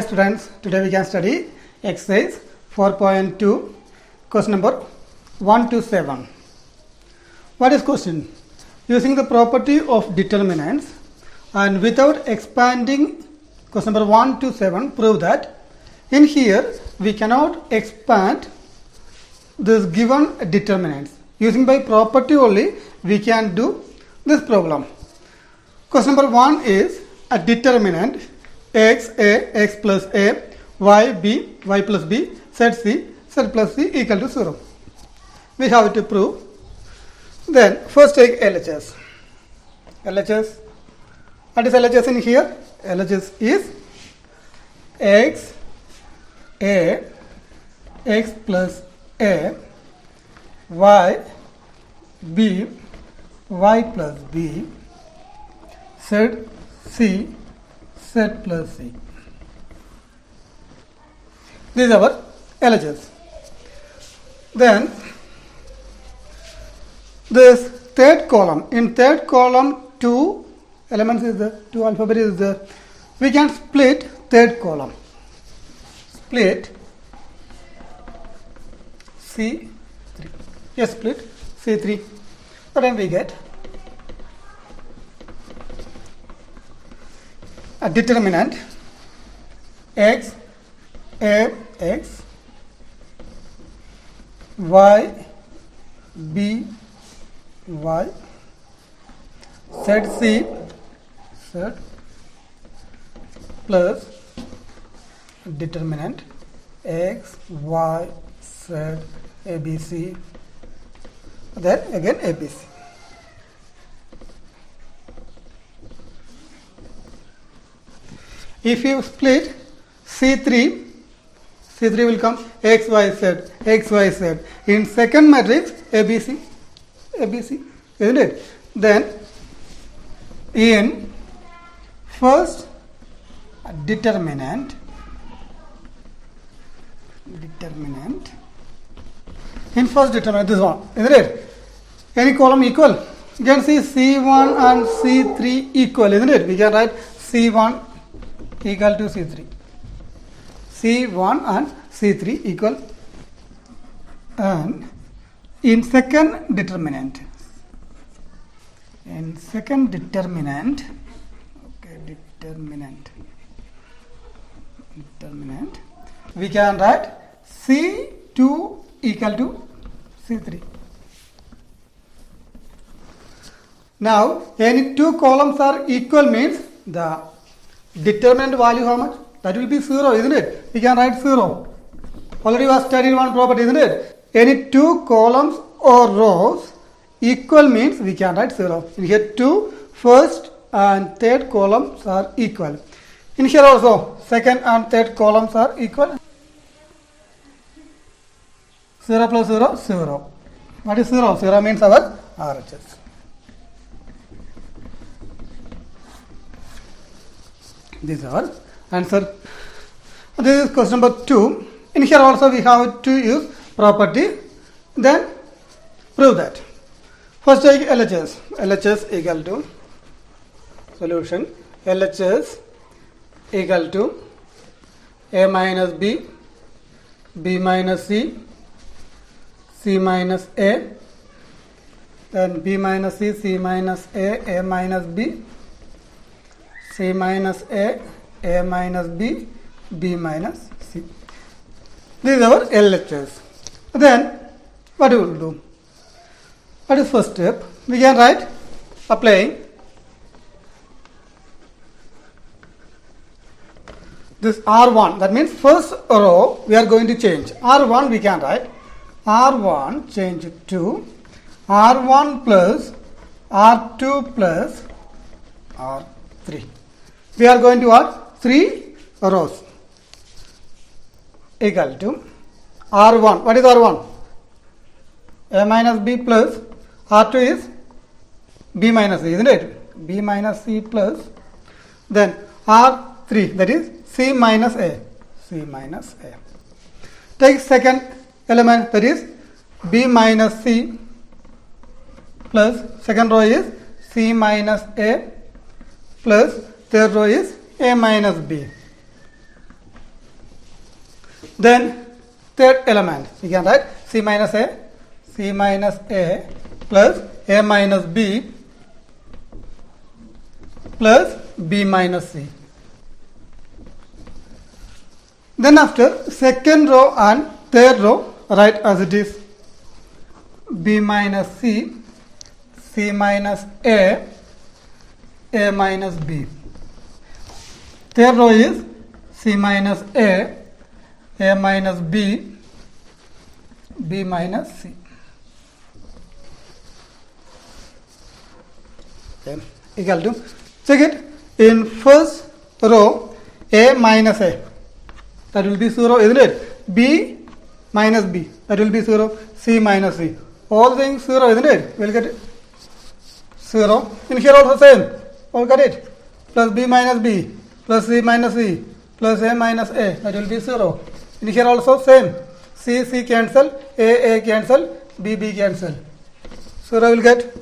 Students, today we can study exercise 4.2, question number 1 to 7. What is question? Using the property of determinants and without expanding question number 1 to 7, prove that in here we cannot expand this given determinants. Using by property only we can do this problem. Question number 1 is a determinant x a, x plus a, y b, y plus b, z c, z plus c equal to 0. We have to prove. Then first take LHS. LHS. What is LHS in here? LHS is x a, x plus a, y b, y plus b, z c, z plus c. This is our LHS. Then this third column, in third column 2 elements is there, 2 alphabet is there. We can split third column. Split C3. Yes, split C3. So then we get a determinant x a x, y b y, z c z plus determinant x y z a b c, then again a b c. If you split C3, C3 will come x, y, z, x, y, z. In second matrix, ABC, ABC, isn't it? Then, in first determinant, in first determinant, this one, isn't it? Any column equal? You can see C1 and C3 equal, isn't it? We can write C1 equal to C3. C1 and C3 equal. And in second determinant, we can write C2 equal to C3. Now, any two columns are equal means the determinant value how much? That will be 0, isn't it? We can write 0. Already we have studied one property, isn't it? Any two columns or rows equal means we can write 0. In here, two first and third columns are equal. In here also, second and third columns are equal. 0 plus 0, 0. What is 0? 0 means our RHS. This is our answer. This is question number 2. In here also we have to use property. Then prove that. First take LHS. LHS equal to solution. LHS equal to A minus B, B minus C, C minus A, then B minus C, C minus A minus B, C minus A minus B, B minus C. This is our LHS. Then, what we will do? What is first step? We can write applying this R1. That means first row we are going to change. R1 we can write R1 change to R1 plus R2 plus R3. We are going to add 3 rows equal to R1. What is R1? A minus B plus R2 is B minus C, isn't it? B minus C plus then R3, that is C minus A. C minus A. Take second element, that is B minus C plus second row is C minus A plus third row is A minus B. Then third element, we can write C minus A plus A minus B plus B minus C. Then after second row and third row, write as it is B minus C, C minus A minus B. Third row is C minus A minus B, B minus C. Okay. Equal to, check it, in first row A minus A, that will be 0, isn't it? B minus B, that will be 0. C minus C, all things 0, isn't it? We'll get it 0. In here also same, all got it. Plus B minus B plus C minus C plus A minus A, that will be 0. In here also same, C cancel, A cancel, B cancel. 0 will get.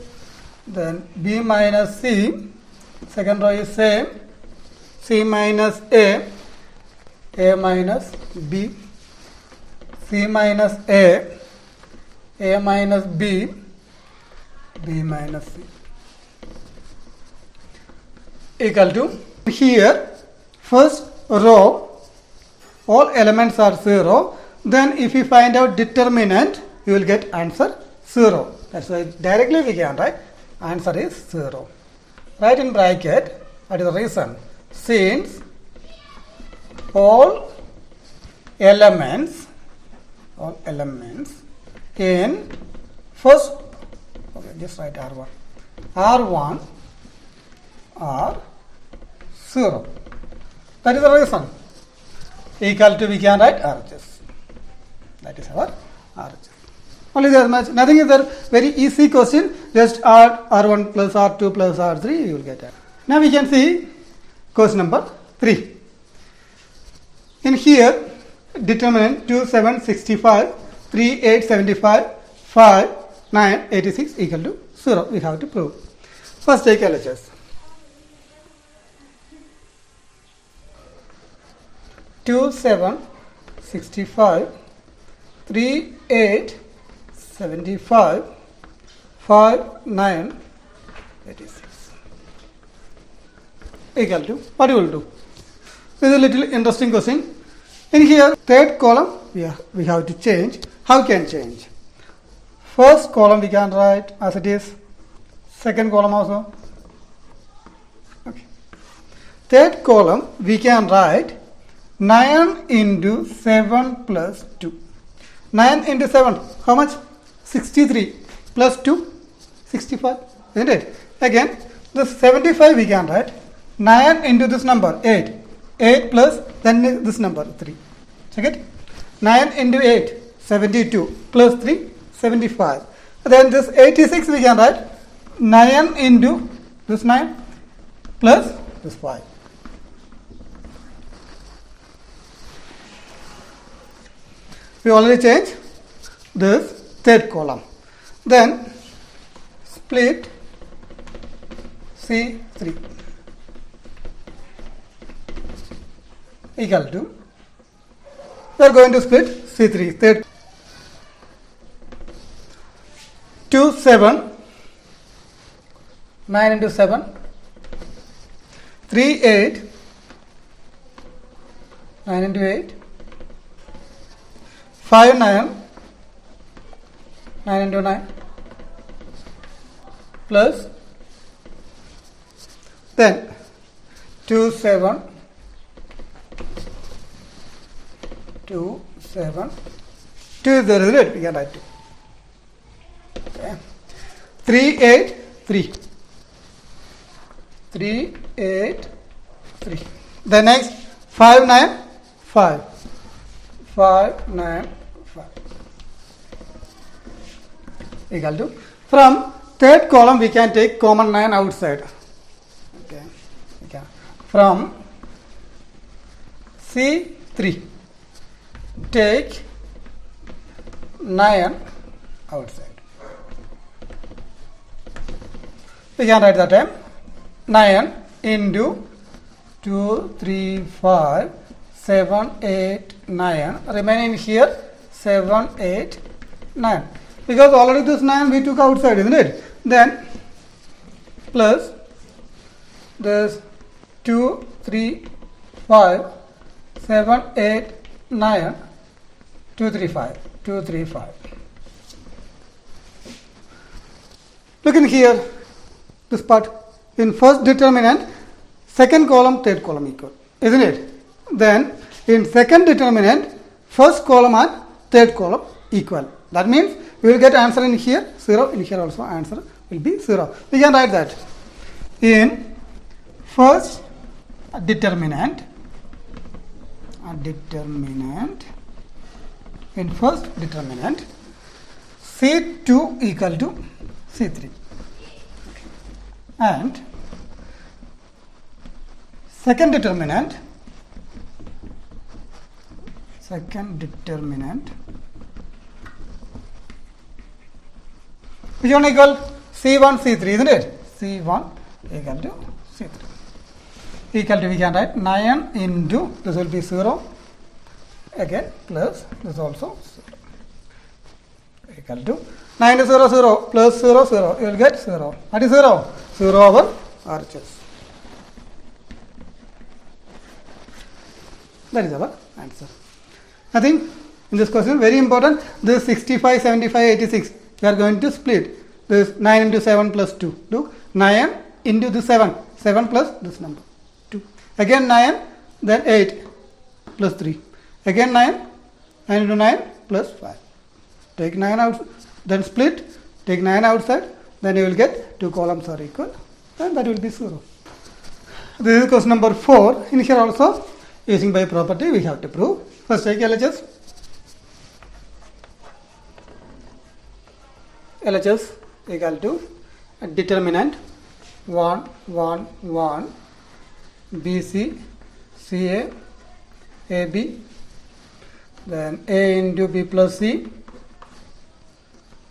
Then B minus C, second row is same, C minus A minus B, C minus A minus B, B minus C. Equal to, here first row all elements are 0, then if you find out determinant you will get answer 0. That's why directly we can write answer is 0. Write in bracket, that is the reason, since all elements in first, okay, just write R1 are 0. That is the reason. Equal to, we can write RHS. That is our RHS. Only that much. Nothing is there. Very easy question. Just add R1 plus R2 plus R3. You will get that. Now we can see question number 3. In here, determinant 2, 7, 65, 3, 8, 75, 5, 9, 86 equal to 0. We have to prove. First take LHS. 2, 7, 65, 3, 8, 75, 5, 9, 86. Equal to, what you will do? This is a little interesting question. In here, third column, we have to change. How can change? First column we can write as it is. Second column also. Okay. Third column we can write 9 into 7 plus 2. 9 into 7, how much? 63 plus 2, 65, isn't it? Again, this 75 we can write 9 into this number, 8. 8 plus, then this number, 3. Check it. 9 into 8, 72 plus 3, 75. Then this 86 we can write 9 into this 9 plus this 5. We already changed this third column. Then split C3 equal to, we are going to split C3, third 2, 7, 9 into 7, 3, 8, 9 into 8, 5, 9, 9 into 9, plus, then 2, 7, 2, 7, 2 is there, isn't it? We can write 2. Okay. 3, 8, 3. 3, 8, 3. The next 5, 9, 5. 5, 9, 5. Equal to, from third column we can take common 9 outside. Okay. Okay. From C3 take 9 outside. We can write that time 9 into 2, 3, 5, 7, 8, 9. Remaining here 7, 8, 9. Because already this 9 we took outside, isn't it? Then plus this 2, 3, 5, 7, 8, 9, 2, 3, 5, 2, 3, 5. Look in here, this part. In first determinant, second column, third column equal, isn't it? Then in second determinant, first column and third column equal. That means we will get answer in here 0, in here also answer will be 0. We can write that. In first determinant, in first determinant, C2 equal to C3. And second determinant, which one equal? C1, C3, isn't it? C1 equal to C3. Equal to, we can write 9 into, this will be 0, again plus this also 0. Equal to 9 to 0, 0, plus 0, 0, you will get 0. What is 0? 0 over RHS. That is our answer. Nothing in this question, very important. This 65, 75, 86, we are going to split. This 9 into 7 plus 2. Look, 9 into the 7. 7 plus this number, 2. Again 9, then 8 plus 3. Again 9, 9 into 9 plus 5. Take 9 out, then split, take 9 outside, then you will get 2 columns are equal, and that will be 0. This is question number 4. In here also, using by property, we have to prove. First take LHS. LHS equal to determinant 1, 1, 1, BC, CA, AB, then A into B plus C,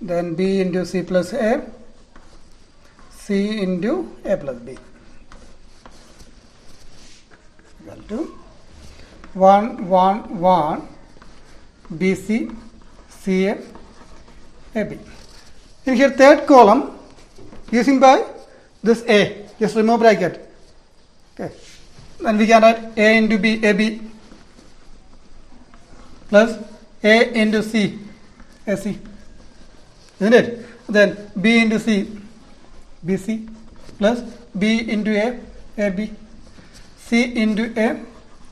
then B into C plus A, C into A plus B, equal to 1, 1, 1, BC, CA, AB. In here third column, using by this A, just remove bracket. Okay. Then we can write A into B, AB, plus A into C, AC. Isn't it? Then B into C, BC, plus B into A, AB, C into A,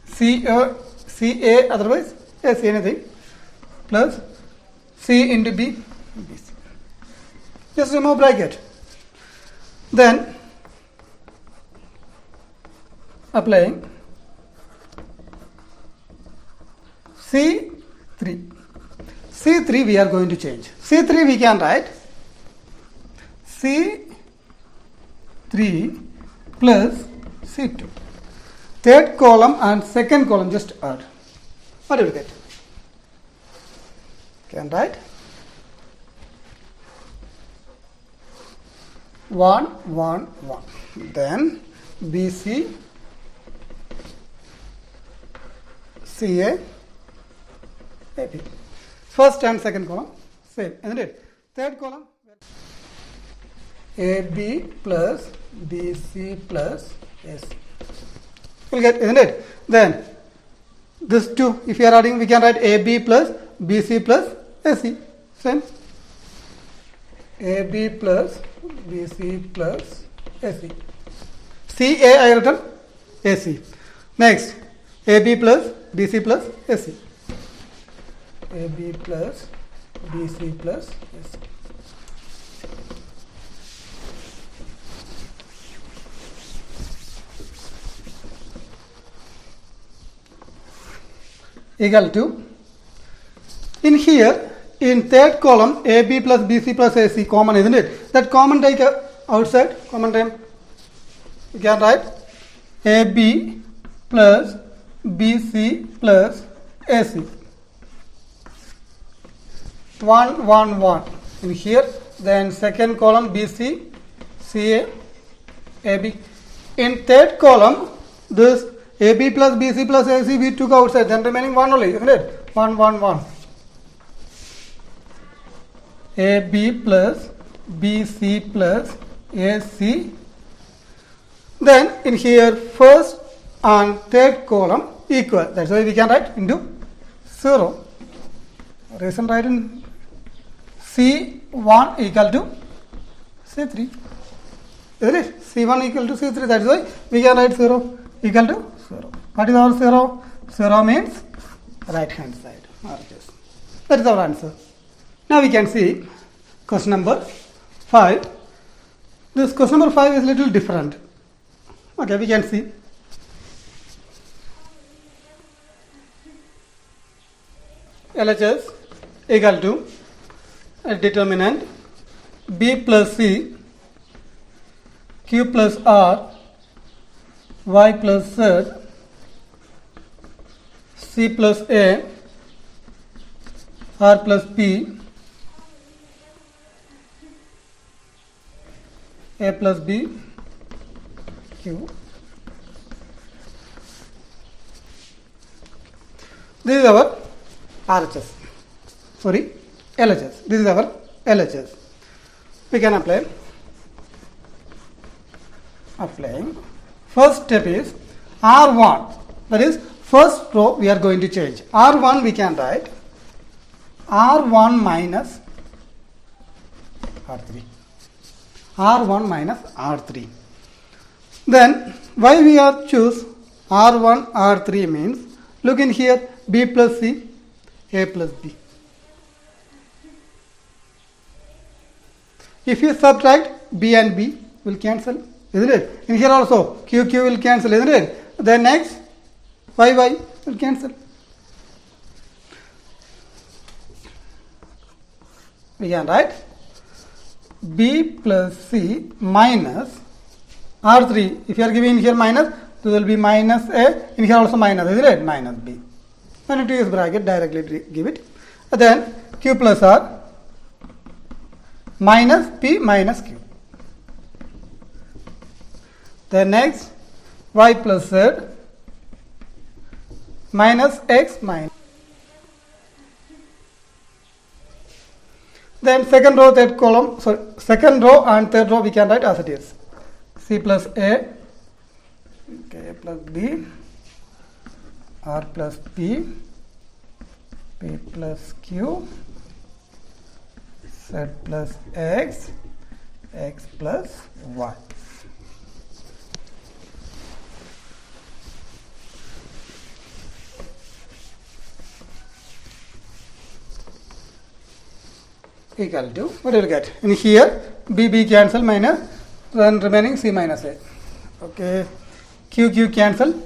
CA, otherwise AC, anything, plus C into B, BC. Just remove bracket. Then applying C3. C3 we are going to change. C3 we can write C3 plus C2. Third column and second column just add. What do you get? Can write 1, 1, 1. Then BC, CA, AB. First and second column same, isn't it? Third column AB plus BC plus AC. We'll get, isn't it? Then this 2, if you are adding, we can write AB plus BC plus AC. Same. AB plus BC plus AC. CA I written AC. Next, AB plus BC plus AC. AB plus BC plus AC. Equal to, in here, in third column, AB plus BC plus AC common, isn't it? That common take outside, common time. You can write AB plus BC plus AC. 1, 1, 1. In here, then second column BC, CA, AB. In third column, this AB plus BC plus AC we took outside, then remaining 1 only, isn't it? 1, 1, 1. AB plus BC plus AC. Then in here first and third column equal. That's why we can write into 0. Reason write in C1 equal to C3. Isn't it? C1 equal to C3. That's why we can write 0 equal to 0. What is our 0? 0 means right hand side. That is our answer. Now we can see question number 5. This question number 5 is little different. Okay, we can see. LHS equal to a determinant B plus C, Q plus R, Y plus Z, C plus A, R plus P, A plus B, Q. This is our RHS. Sorry, LHS. This is our LHS. We can apply. Applying. First step is R1. That is first row we are going to change. R1 we can write R1 minus R3. R1 minus R3. Then why we are choose R1 R3 means, look in here, B plus C, A plus B. If you subtract B and B will cancel, isn't it? In here also Q will cancel, isn't it? Then next Y will cancel. We can write B plus C minus R3. If you are giving here minus, this will be minus A. In here also minus, isn't it? Minus B. Then it is bracket, directly give it. Then Q plus R minus P minus Q. Then next Y plus Z minus X minus. Then second row, third column, sorry, second row and third row we can write as it is. C plus A, okay, A plus B, R plus P, P plus Q, Z plus X, X plus Y. Equal to, what you will get? In here, B cancel minus, then remaining C minus A. Okay, Q cancel,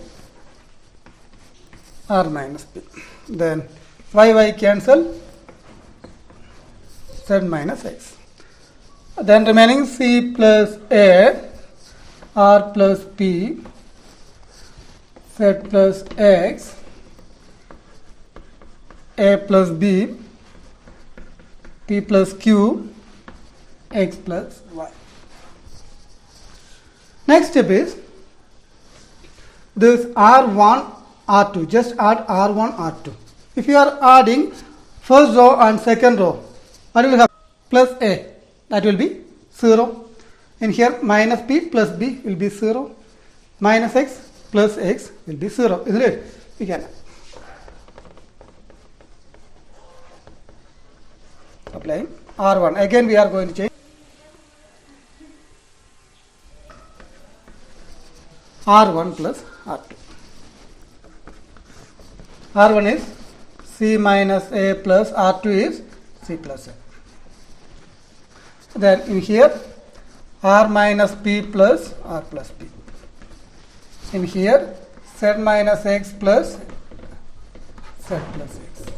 R minus P. Then Y cancel, Z minus X. Then remaining C plus A, R plus P, Z plus X, A plus B, P plus Q, X plus Y. Next step is this R1, R2. Just add R1, R2. If you are adding first row and second row, what will happen? Plus A, that will be 0. In here minus P plus B will be 0. Minus X plus X will be 0. Isn't it? We can apply R1. Again we are going to change R1 plus R2. R1 is C minus A plus R2 is C plus A. Then in here R minus P plus R plus P. In here Z minus X plus Z plus X.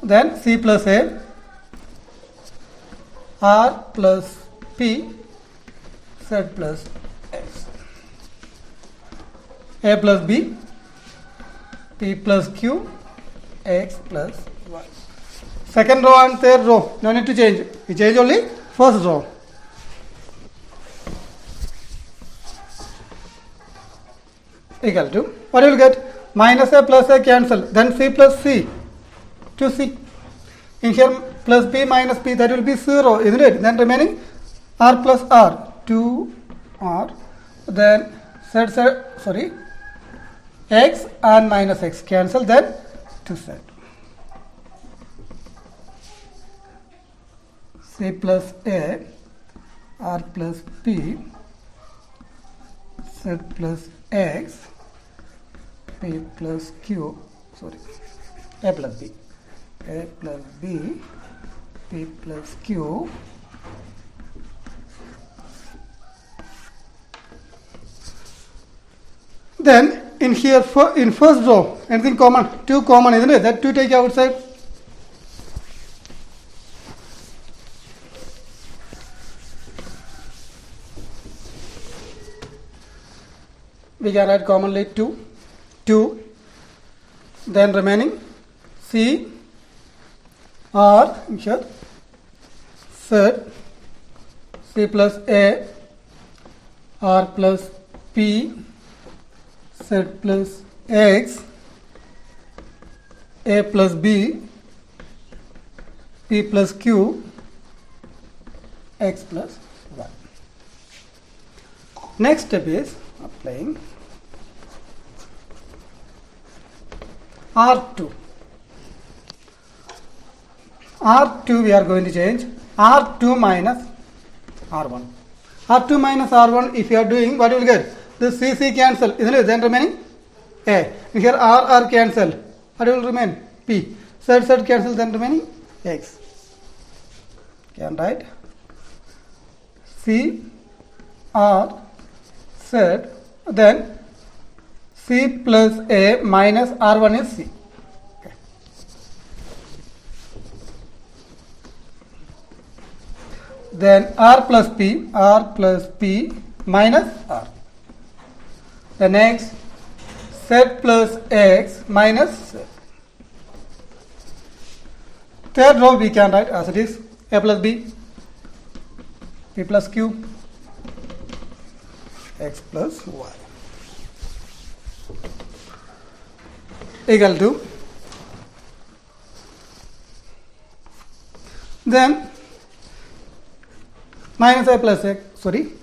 Then C plus A, R plus P, Z plus X. A plus B, P plus Q, X plus Y. Second row and third row, no need to change. We change only first row. equal to, what you will get? Minus a plus a cancel, then c plus c, 2c. In here plus b minus b, that will be 0, isn't it? Then remaining r plus r, 2r, then x and minus x cancel, then 2z. C plus a, r plus p, z plus x, p plus q, a plus b, p plus q, then in here in first row anything common? 2 common, isn't it? That 2 take outside. We can write commonly 2, then remaining c, r, in here, z, c plus a, r plus p, z plus x, a plus b, p plus q, x plus y. Next step is applying R2. R2 we are going to change R2 minus R1. R2 minus R1, if you are doing, what you will get? The CC cancel, isn't it? Then remaining A. Here R cancel. What will remain? P. Z cancel, then remaining X. Can write C, R, Z, then C plus A minus R1 is C. Okay. Then R plus P minus R. The next Z plus X minus Z. Third row we can write as it is A plus B, P plus Q, X plus Y. Equal to, then minus A plus X,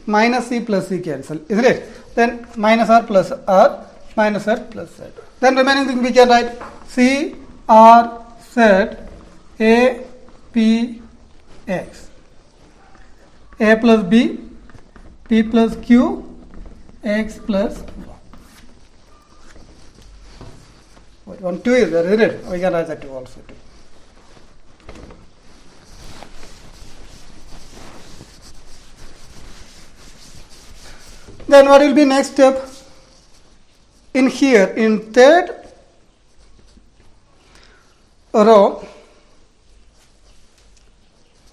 minus C plus C cancel, isn't it? Then minus R plus R, minus Z plus Z. Then remaining thing we can write C, R, Z, A, P, X. A plus B, P plus Q, X plus Y. 1, 2 is there, isn't it? We can write that 2 also. Then what will be next step? In here, in third row,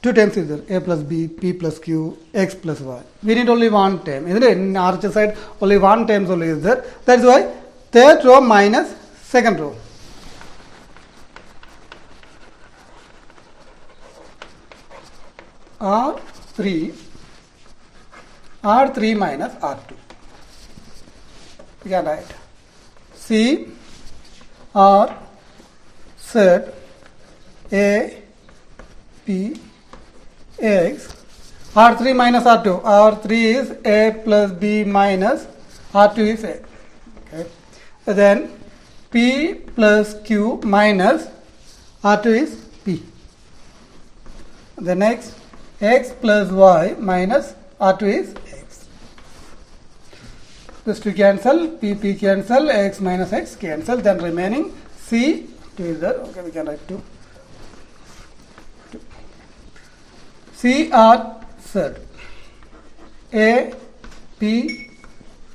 2 terms is there, A plus B, P plus Q, X plus Y. We need only one term, isn't it? In R side, only one term only is there. That is why third row minus second row. R3 minus R2. We can write C, R, Z, A, P, X. R3 minus R2. R3 is A plus B minus R2 is A. Okay. Then P plus Q minus R2 is P. The next X plus Y minus R2 is X. This 2 cancel, P cancel, X minus X cancel. Then remaining C, 2 is there. Okay, we can write 2. C, R, Z, A, P,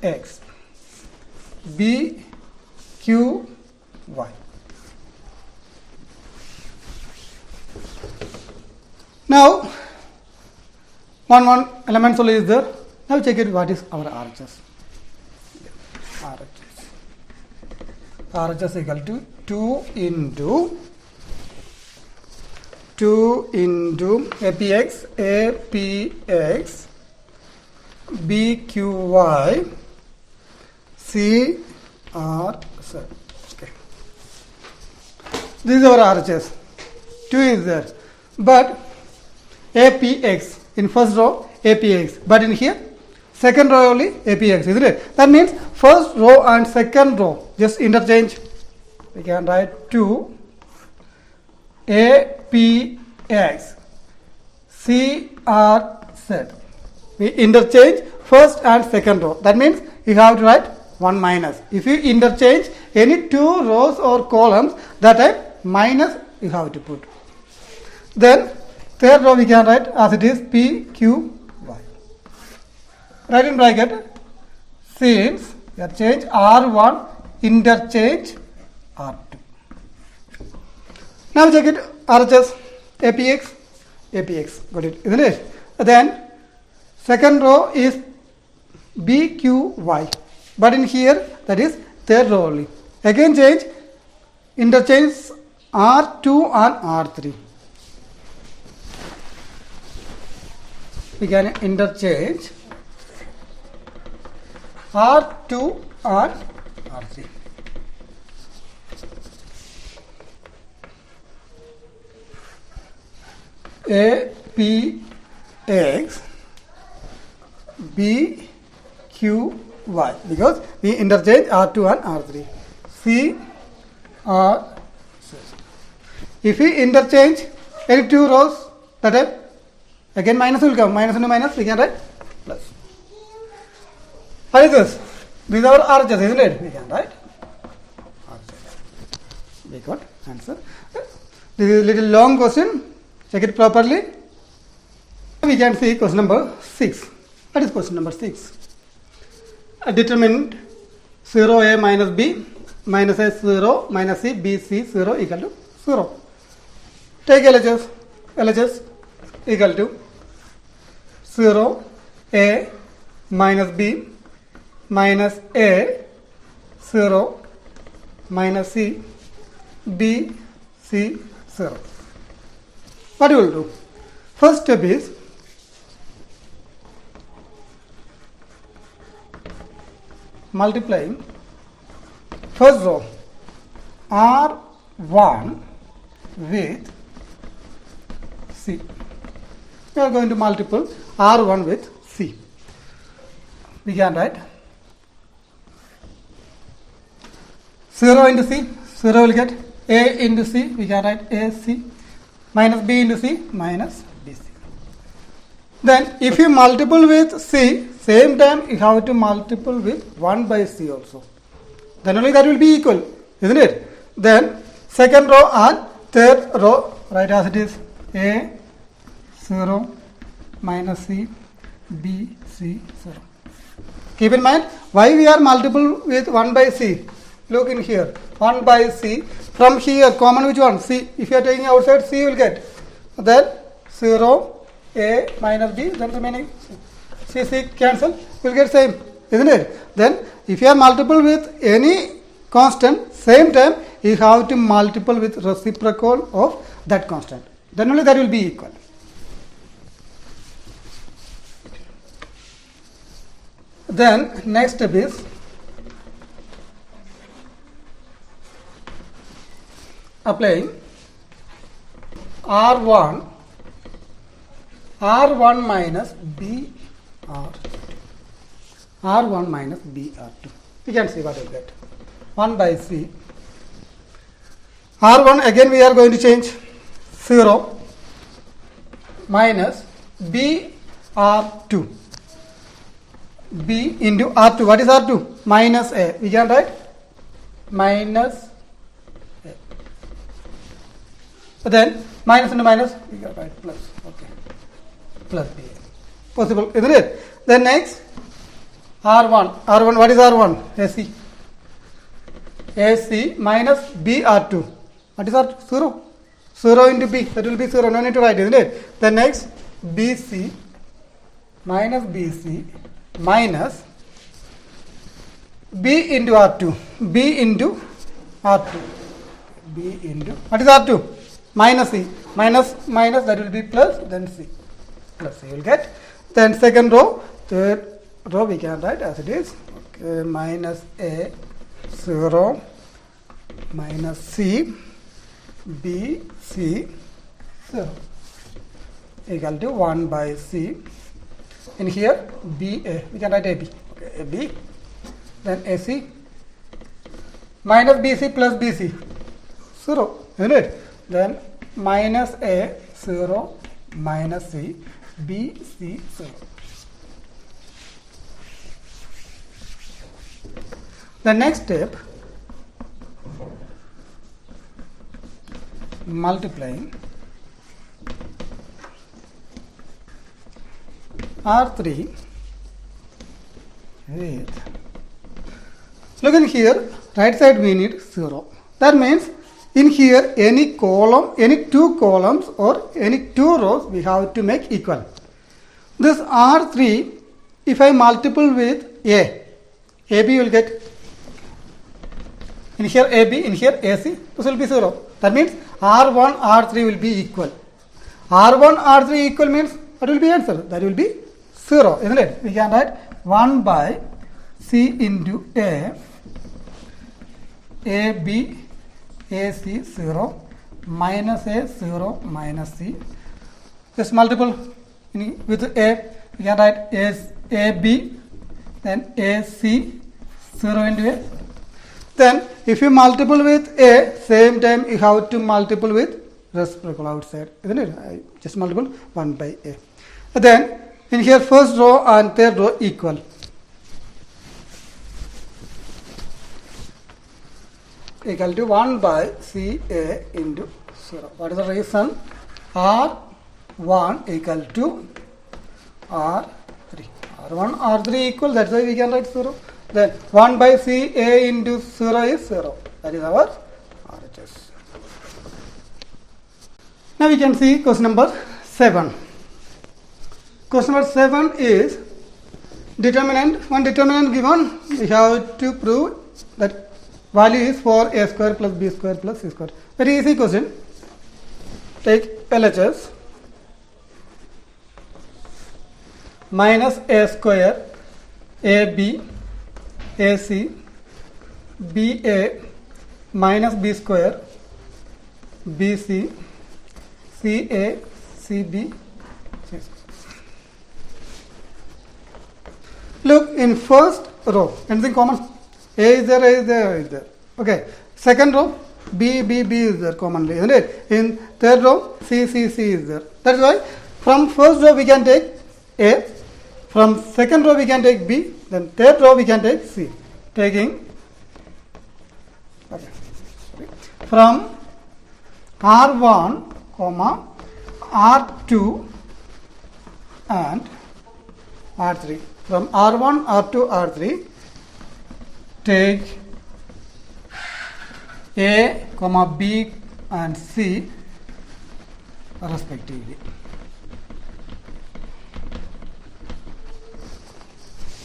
X, B, Q, Y. Now, one element only is there. Now check it, what is our RHS. RHS equal to 2 into APX, BQY, R Z. Okay. This is our RHS. 2 is there. But APX in first row APX. But in here second row only APX, isn't it? That means first row and second row just interchange. We can write 2 APX CRZ. We interchange first and second row. That means you have to write 1 minus. If you interchange any 2 rows or columns, that time minus you have to put. Then third row we can write as it is PQY. Write in bracket, since interchange R1 interchange R2. Now check it, RHS, APX, got it, isn't it? Then second row is BQY, but in here that is third row only. Again change, interchange R2 and R3. We can interchange R2 and R3. APX BQY, because we interchange R2 and R3. CR. If we interchange any 2 rows, that time again minus will come. Minus into minus, we can write plus. What is this? These are RHS, isn't it? We can write RHS. We got answer. This is a little long question. Check it properly. We can see question number 6. What is question number 6? Determine 0A minus B minus A 0 minus C B C 0 equal to 0. Take LHS equal to 0 A minus B minus A 0 minus C B C 0. What you will do? First step is multiplying first row R1 with C. We are going to multiply R1 with C. We can write 0 into C, 0 will get A into C, we can write AC minus B into C minus BC. Then if you multiple with C, same time you have to multiple with 1 by C also. Then only that will be equal, isn't it? Then second row and third row, write as it is A 0 minus C B C 0. Keep in mind why we are multiple with 1 by C. Look in here, 1 by C. From here, common which one? C. If you are taking outside, C will get. Then 0, A minus B, then remaining C. C cancel, will get same, isn't it? Then if you are multiple with any constant, same time you have to multiple with reciprocal of that constant. Then only that will be equal. Then next step is applying R1 minus BR2. R1 minus BR2. We can see what we get. 1 by C. R1 again we are going to change 0 minus BR2. B into R2. What is R2? Minus A. We can write minus A. But then minus into minus, we can write plus. Okay. Plus B. Possible, isn't it? Then next, R1. R1, what is R1? AC. AC minus BR2. What is R2? 0. 0 into B. That will be 0. No need to write, isn't it? Then next, BC minus BC minus B into R2. B into R2. B into, what is R2? Minus C. Minus, that will be plus, then C. Plus C will get. Then second row, third row we can write as it is. Okay, minus A 0 minus C, B, C, 0 equal to 1 by C. In here, BA, we can write AB. Okay, AB, then AC minus BC plus BC, 0, isn't it? Then minus A, 0, minus C, B, C, 0. The next step, multiplying R3 with, look in here, right side we need 0. That means in here any column, any two columns or any two rows we have to make equal. This R3, if I multiple with A, AB will get, in here AB, in here AC, this will be 0. That means R1, R3 will be equal. R1, R3 equal means what will be answer? That will be 0, isn't it? We can write 1 by C into A, AB, AC 0, minus A 0, minus C. Just multiple with A, we can write AB, then AC 0 into A. Then if you multiple with A, same time you have to multiple with reciprocal outside, isn't it? I just multiple 1 by A. Then in here first row and third row equal. Equal to 1 by CA into 0. What is the reason? R1 equal to R3. R1, R3 equal, that's why we can write 0. Then 1 by CA into 0 is 0. That is our RHS. Now we can see question number 7. Question number 7 is determinant. One determinant given, we have to prove that value is for A square plus B square plus C square. Very easy question. Take LHS minus A square AB AC BA minus B square BC CA CB C square. Look in first row, anything common? A is there, A is there, A is there. Okay. Second row, B, B, B is there commonly, isn't it? In third row, C, C, C is there. That's why from first row we can take A, from second row we can take B, then third row we can take C. Taking from R1, comma, R2 and R3. From R1, R2, R3, take A, comma B and C respectively.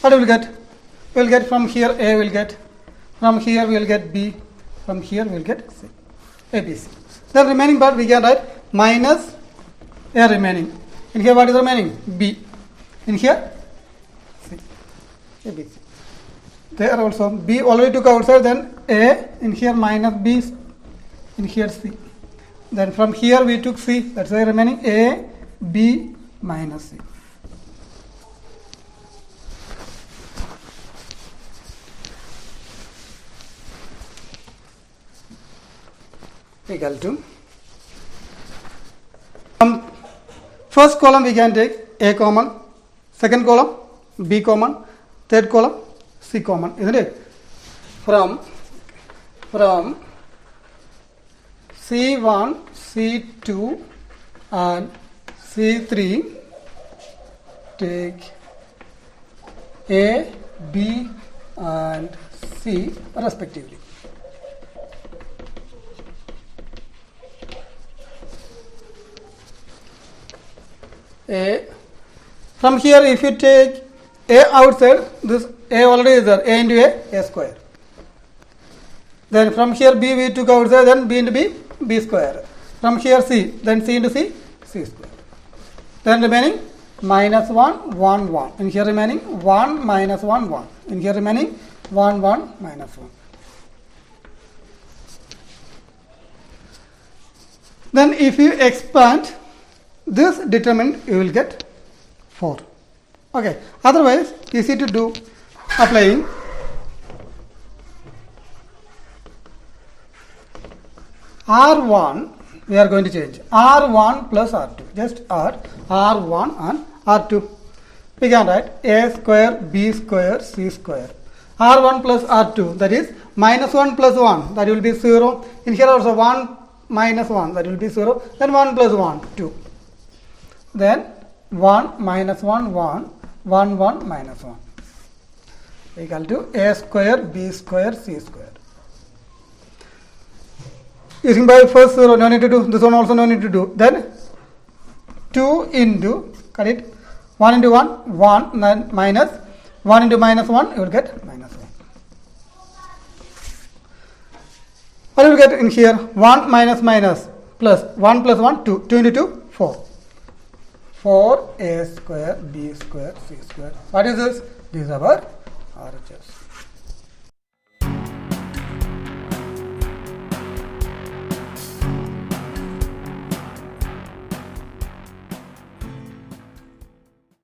What we will get? We will get from here A will get, from here we will get B, from here we will get C, ABC. The remaining part we can write minus A remaining. In here what is remaining? B. In here C, ABC. There also B already took outside, then A, in here minus B, in here C. Then from here we took C, that's why remaining A, B minus C. Equal to, from first column we can take A common, second column B common, third column C common, isn't it? From C1, C2 and C3 take A, B and C respectively. A, from here if you take A outside, this A already is there, A into A square. Then from here B we took outside, then B into B, B square. From here C, then C into C, C square. Then remaining minus 1, 1, 1. In here remaining 1 minus 1, 1. In here remaining 1, 1 minus 1. Then if you expand this determinant, you will get 4. Okay, otherwise easy to do. Applying R1, we are going to change R1 plus R2, just R1 and R2. We can write A square B square C square. R1 plus R2, that is minus 1 plus 1, that will be 0. In here also 1 minus 1, that will be 0. Then 1 plus 1, 2. Then 1 minus 1, 1, 1, 1 minus 1. Equal to A square B square C square. Using by first 0, no need to do. This one also no need to do. Then 2 into, cut it, 1 into 1, 1, then minus 1 into minus 1, you will get minus 1. What will you get in here? 1 minus minus plus 1 plus 1, 2. 2 into 2, 4. 4 A square B square C square. What is this? This is our RHS.